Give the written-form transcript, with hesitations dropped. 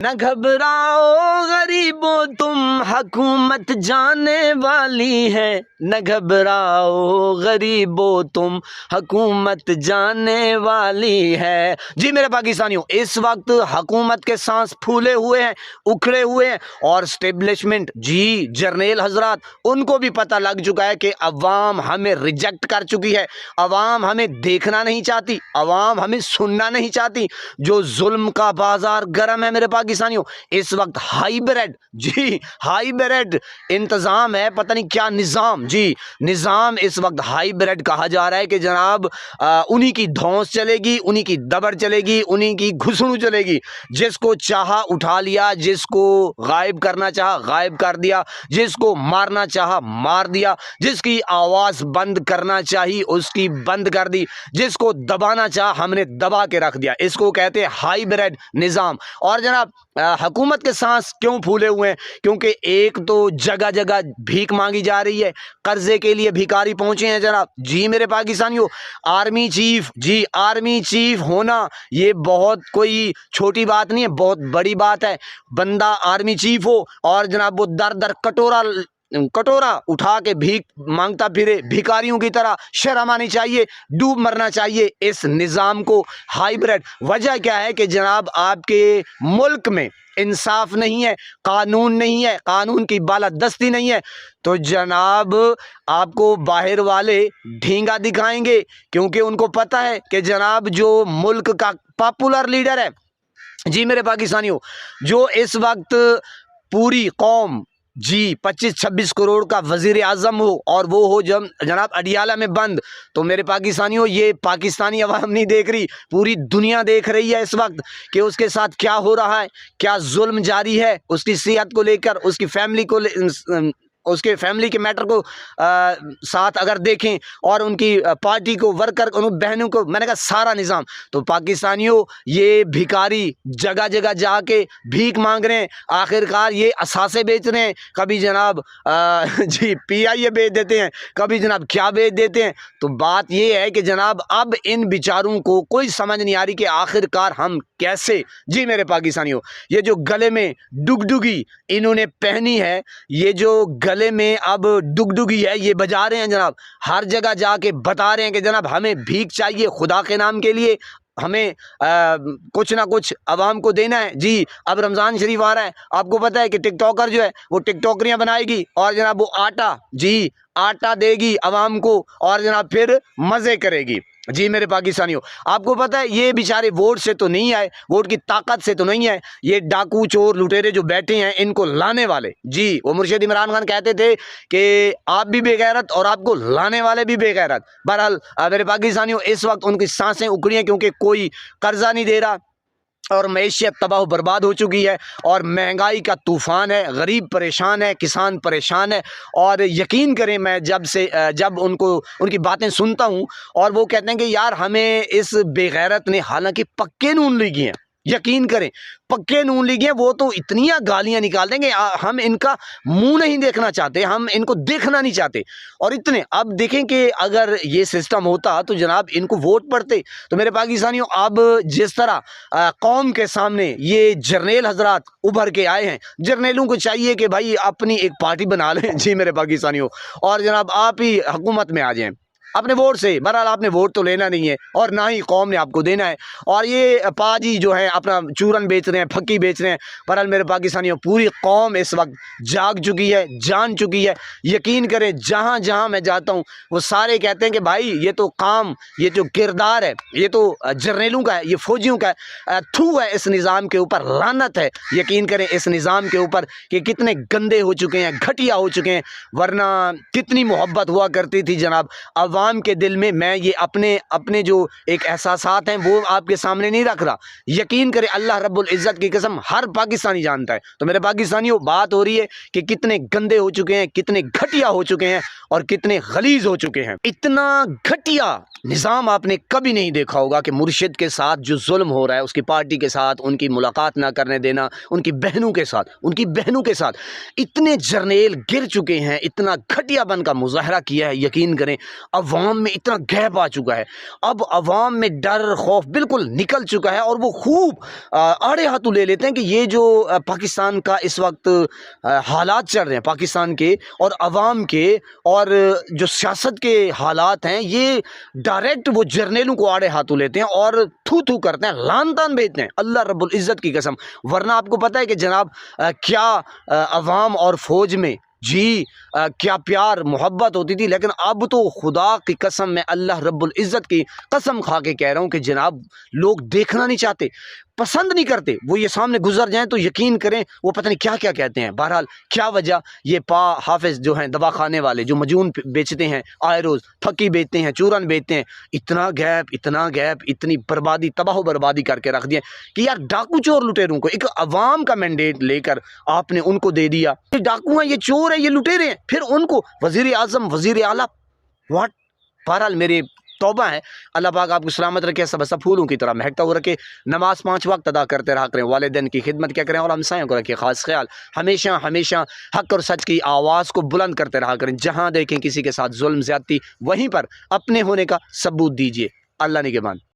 نہ گھبراؤ غریبوں تم حکومت جانے والی ہے، نہ گھبراؤ غریبوں تم حکومت جانے والی ہے۔ جی میرے پاکستانیوں، اس وقت حکومت کے سانس پھولے ہوئے ہیں، اکھڑے ہوئے ہیں، اور اسٹیبلشمنٹ جی جرنیل حضرات ان کو بھی پتہ لگ چکا ہے کہ عوام ہمیں ریجیکٹ کر چکی ہے، عوام ہمیں دیکھنا نہیں چاہتی، عوام ہمیں سننا نہیں چاہتی۔ جو ظلم کا بازار گرم ہے میرے پاکستانیوں، اس وقت ہائیبریڈ جی ہائیبریڈ انتظام ہے، پتہ نہیں کیا نظام، جی نظام اس وقت ہائیبریڈ کہا جا رہا ہے کہ جناب انہی کی دھونس چلے گی، انہی کی دبڑ چلے گی، انہی کی گھسڑو چلے گی، جس کو چاہا اٹھا لیا، جس کو غائب کرنا چاہا غائب کر دیا، جس کو مارنا چاہا مار دیا، جس کی آواز بند کرنا چاہی اس کی بند کر دی، جس کو دبانا چاہا ہم نے دبا کے رکھ دیا۔ اس کو کہتے ہیں ہائیبریڈ نظام۔ اور جناب حکومت کے سانس کیوں پھولے ہوئے ہیں؟ کیونکہ ایک تو جگہ جگہ بھیک مانگی جا رہی ہے، قرضے کے لیے بھیکاری پہنچے ہیں جناب۔ جی میرے پاکستانیوں، آرمی چیف جی آرمی چیف ہونا یہ بہت کوئی چھوٹی بات نہیں ہے، بہت بڑی بات ہے۔ بندہ آرمی چیف ہو اور جناب وہ در در کٹورا اٹھا کے بھیک مانگتا پھرے، بھیکاریوں کی طرح، شرم آنی چاہیے، ڈوب مرنا چاہیے اس نظام کو۔ ہائیبریڈ وجہ کیا ہے کہ جناب آپ کے ملک میں انصاف نہیں ہے، قانون نہیں ہے، قانون کی بالادستی نہیں ہے، تو جناب آپ کو باہر والے ڈھینگا دکھائیں گے، کیونکہ ان کو پتہ ہے کہ جناب جو ملک کا پاپولر لیڈر ہے جی میرے پاکستانیوں، جو اس وقت پوری قوم جی 25-26 کروڑ کا وزیر اعظم ہو، اور وہ ہو جناب اڈیالہ میں بند، تو میرے پاکستانیوں یہ پاکستانی عوام نہیں دیکھ رہی، پوری دنیا دیکھ رہی ہے اس وقت کہ اس کے ساتھ کیا ہو رہا ہے، کیا ظلم جاری ہے اس کی صحت کو لے کر، اس کی فیملی کو اس کے فیملی کے میٹر کو ساتھ اگر دیکھیں، اور ان کی پارٹی کو، ورکر ان بہنوں کو، میں نے کہا سارا نظام۔ تو پاکستانیوں یہ بھیکاری جگہ جگہ جا کے بھیک مانگ رہے ہیں، آخرکار یہ اثاثے بیچ رہے ہیں، کبھی جناب جی PIA بیچ دیتے ہیں، کبھی جناب کیا بیچ دیتے ہیں۔ تو بات یہ ہے کہ جناب اب ان بیچاروں کو کوئی سمجھ نہیں آ رہی کہ آخرکار ہم کیسے، جی میرے پاکستانیوں یہ جو گلے میں ڈگڈگی انہوں نے پہنی ہے، یہ جو گلے میں اب ڈگڈگی ہے یہ بجا رہے ہیں جناب، ہر جگہ جا کے بتا رہے ہیں کہ جناب ہمیں بھیک چاہیے، خدا کے نام کے لیے ہمیں کچھ نہ کچھ عوام کو دینا ہے۔ جی اب رمضان شریف آ رہا ہے، آپ کو پتہ ہے کہ ٹک ٹاکر جو ہے وہ ٹک ٹاکریاں بنائے گی، اور جناب وہ آٹا دے گی عوام کو، اور جناب پھر مزے کرے گی۔ جی میرے پاکستانیوں، آپ کو پتہ ہے یہ بیچارے ووٹ سے تو نہیں آئے، ووٹ کی طاقت سے تو نہیں آئے، یہ ڈاکو چور لٹیرے جو بیٹھے ہیں ان کو لانے والے، جی وہ مرشد عمران خان کہتے تھے کہ آپ بھی بے غیرت اور آپ کو لانے والے بھی بے غیرت۔ بہرحال میرے پاکستانیوں اس وقت ان کی سانسیں اکھڑی ہیں، کیونکہ کوئی قرضہ نہیں دے رہا، اور معیشت تباہ و برباد ہو چکی ہے، اور مہنگائی کا طوفان ہے، غریب پریشان ہے، کسان پریشان ہے۔ اور یقین کریں میں جب ان کی باتیں سنتا ہوں، اور وہ کہتے ہیں کہ یار ہمیں اس بے غیرت نے، حالانکہ پکے نون لیگی ہیں، یقین کریں پکے نون لیگی ہیں، وہ تو اتنی گالیاں نکال دیں گے، ہم ان کا منہ نہیں دیکھنا چاہتے، ہم ان کو دیکھنا نہیں چاہتے، اور اتنے اب دیکھیں کہ اگر یہ سسٹم ہوتا تو جناب ان کو ووٹ پڑتے۔ تو میرے پاکستانیوں اب جس طرح قوم کے سامنے یہ جرنیل حضرات ابھر کے آئے ہیں، جرنیلوں کو چاہیے کہ بھائی اپنی ایک پارٹی بنا لیں جی میرے پاکستانیوں، اور جناب آپ ہی حکومت میں آ جائیں اپنے ووٹ سے۔ بہرحال آپ نے ووٹ تو لینا نہیں ہے، اور نہ ہی قوم نے آپ کو دینا ہے، اور یہ پاجی جو ہے اپنا چورن بیچ رہے ہیں، پھکی بیچ رہے ہیں۔ بہرحال میرے پاکستانیوں پوری قوم اس وقت جاگ چکی ہے، جان چکی ہے۔ یقین کریں جہاں جہاں میں جاتا ہوں وہ سارے کہتے ہیں کہ بھائی یہ تو کام، یہ جو کردار ہے یہ تو جرنیلوں کا ہے، یہ فوجیوں کا ہے، تھو ہے اس نظام کے اوپر، لعنت ہے یقین کریں اس نظام کے اوپر کہ کتنے گندے ہو چکے ہیں، گھٹیا ہو چکے ہیں، ورنہ کتنی محبت ہوا کرتی تھی جناب عوام کے دل میں۔ میں یہ اپنے جو ایک احساسات ہیں وہ آپ کے سامنے نہیں رکھ رہا، یقین کریں اللہ رب العزت کی قسم ہر پاکستانی جانتا ہے۔ تو میرے پاکستانیوں بات ہو رہی ہے کہ کتنے گندے ہو چکے ہیں، کتنے گھٹیا ہو چکے ہیں، اور کتنے غلیظ ہو چکے ہیں۔ اتنا گھٹیا نظام آپ نے کبھی نہیں دیکھا ہوگا کہ مرشد کے ساتھ جو ظلم ہو رہا ہے، اس کی پارٹی کے ساتھ ان کی ملاقات نہ کرنے دینا، ان کی بہنوں کے ساتھ اتنے جرنیل گر چکے ہیں، اتنا گھٹیا بن کا مظاہرہ کیا ہے، یقین کریں عوام میں اتنا گیپ آ چکا ہے، اب عوام میں ڈر خوف بالکل نکل چکا ہے، اور وہ خوب آڑے ہاتھوں لے لیتے ہیں کہ یہ جو پاکستان کا اس وقت حالات چل رہے ہیں پاکستان کے اور عوام کے اور جو سیاست کے حالات ہیں، یہ ڈائریکٹ وہ جرنیلوں کو آڑے ہاتھوں لیتے ہیں اور تھو تھو کرتے ہیں، لان تان بھیجتے ہیں، اللہ رب العزت کی قسم۔ ورنہ آپ کو پتہ ہے کہ جناب کیا عوام اور فوج میں جی کیا پیار محبت ہوتی تھی، لیکن اب تو خدا کی قسم میں اللہ رب العزت کی قسم کھا کے کہہ رہا ہوں کہ جناب لوگ دیکھنا نہیں چاہتے، پسند نہیں کرتے، وہ یہ سامنے گزر جائیں تو یقین کریں وہ پتہ نہیں کیا کیا کہتے ہیں۔ بہرحال کیا وجہ، یہ حافظ جو ہیں دوا خانے والے جو مجون بیچتے ہیں، آئے روز پھکی بیچتے ہیں، چورن بیچتے ہیں، اتنا گیپ اتنی بربادی، تباہ و بربادی کر کے رکھ دیا کہ یار ڈاکو چور لٹیروں کو ایک عوام کا مینڈیٹ لے کر آپ نے ان کو دے دیا، یہ ڈاکو ہیں، یہ چور ہیں، یہ لٹیرے ہیں، پھر ان کو وزیر اعظم وزیر اعلیٰ واٹ۔ بہرحال میرے توبہ ہے، اللہ پاک آپ کو سلامت رکھے، سب پھولوں کی طرح مہکتا ہوا رکھے، نماز 5 وقت ادا کرتے رہا کریں، والدین کی خدمت کیا کریں، اور ہمسایوں کو رکھے خاص خیال، ہمیشہ حق اور سچ کی آواز کو بلند کرتے رہا کریں، جہاں دیکھیں کسی کے ساتھ ظلم زیادتی وہیں پر اپنے ہونے کا ثبوت دیجیے۔ اللہ نگہبان۔